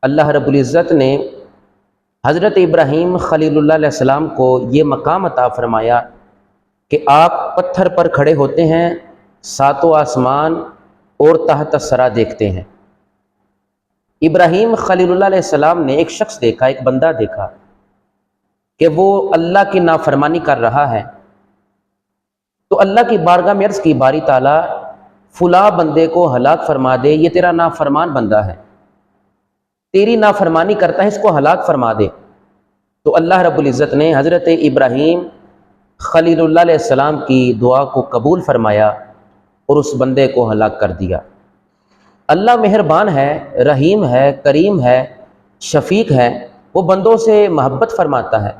اللہ رب العزت نے حضرت ابراہیم خلیل اللہ علیہ السلام کو یہ مقام عطا فرمایا کہ آپ پتھر پر کھڑے ہوتے ہیں، ساتوں آسمان اور تحت الثری دیکھتے ہیں۔ ابراہیم خلیل اللہ علیہ السلام نے ایک شخص دیکھا، ایک بندہ دیکھا کہ وہ اللہ کی نافرمانی کر رہا ہے، تو اللہ کی بارگاہ میں عرض کی، باری تعالیٰ فلاں بندے کو ہلاک فرما دے، یہ تیرا نافرمان بندہ ہے، تیری نافرمانی کرتا ہے، اس کو ہلاک فرما دے۔ تو اللہ رب العزت نے حضرت ابراہیم خلیل اللہ علیہ السلام کی دعا کو قبول فرمایا اور اس بندے کو ہلاک کر دیا۔ اللہ مہربان ہے، رحیم ہے، کریم ہے، شفیق ہے، وہ بندوں سے محبت فرماتا ہے،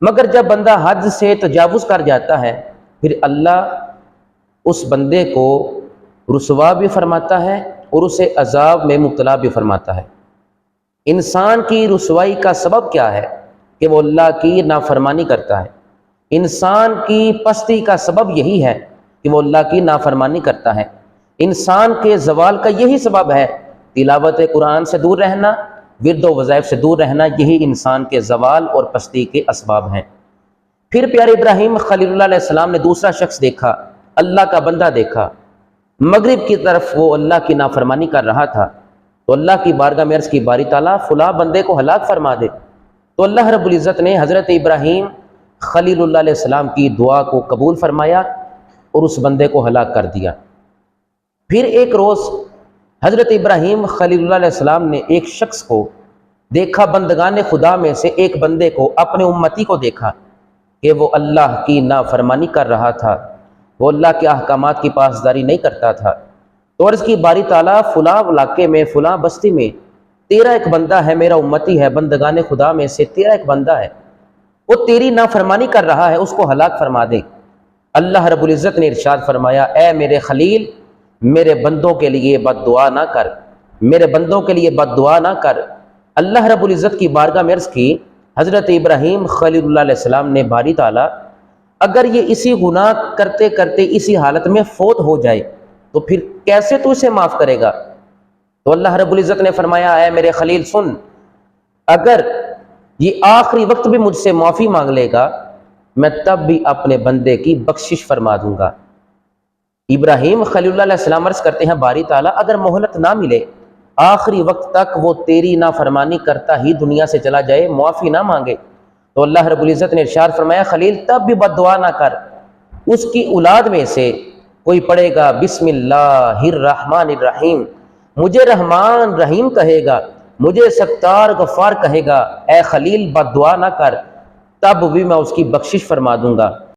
مگر جب بندہ حد سے تجاوز کر جاتا ہے پھر اللہ اس بندے کو رسوا بھی فرماتا ہے اور اسے عذاب میں مبتلا بھی فرماتا ہے۔ انسان کی رسوائی کا سبب کیا ہے؟ کہ وہ اللہ کی نافرمانی کرتا ہے۔ انسان کی پستی کا سبب یہی ہے کہ وہ اللہ کی نافرمانی کرتا ہے۔ انسان کے زوال کا یہی سبب ہے، تلاوت قرآن سے دور رہنا، ورد و وظائف سے دور رہنا، یہی انسان کے زوال اور پستی کے اسباب ہیں۔ پھر پیارے ابراہیم خلیل اللہ علیہ السلام نے دوسرا شخص دیکھا، اللہ کا بندہ دیکھا، مغرب کی طرف وہ اللہ کی نافرمانی کر رہا تھا، تو اللہ کی بارگاہ میں عرض کی، باری تعالیٰ فلاں بندے کو ہلاک فرما دے۔ تو اللہ رب العزت نے حضرت ابراہیم خلیل اللہ علیہ السلام کی دعا کو قبول فرمایا اور اس بندے کو ہلاک کر دیا۔ پھر ایک روز حضرت ابراہیم خلیل اللہ علیہ السلام نے ایک شخص کو دیکھا، بندگان خدا میں سے ایک بندے کو، اپنے امتی کو دیکھا کہ وہ اللہ کی نافرمانی کر رہا تھا، وہ اللہ کے احکامات کی پاسداری نہیں کرتا تھا۔ تو عرض کی، باری تعالیٰ فلاں علاقے میں، فلاں بستی میں تیرا ایک بندہ ہے، میرا امتی ہے، بندگان خدا میں سے تیرا ایک بندہ ہے، وہ تیری نافرمانی کر رہا ہے، اس کو ہلاک فرما دے۔ اللہ رب العزت نے ارشاد فرمایا، اے میرے خلیل، میرے بندوں کے لیے بد دعا نہ کر، میرے بندوں کے لیے بد دعا نہ کر۔ اللہ رب العزت کی بارگاہ میں عرض کی، حضرت ابراہیم خلیل اللہ علیہ السلام نے، باری تعالیٰ اگر یہ اسی گناہ کرتے کرتے اسی حالت میں فوت ہو جائے تو پھر کیسے تو اسے معاف کرے گا؟ تو اللہ رب العزت نے فرمایا، اے میرے خلیل سن، اگر یہ آخری وقت بھی مجھ سے معافی مانگ لے گا میں تب بھی اپنے بندے کی بخشش فرما دوں گا۔ ابراہیم خلیل اللہ علیہ السلام عرض کرتے ہیں، باری تعالیٰ اگر مہلت نہ ملے، آخری وقت تک وہ تیری نافرمانی کرتا ہی دنیا سے چلا جائے، معافی نہ مانگے، تو اللہ رب العزت نے ارشاد فرمایا، خلیل تب بھی بد دعا نہ کر، اس کی اولاد میں سے کوئی پڑھے گا بسم اللہ الرحمن الرحیم، مجھے رحمان رحیم کہے گا، مجھے ستار غفار کہے گا، اے خلیل بد دعا نہ کر، تب بھی میں اس کی بخشش فرما دوں گا۔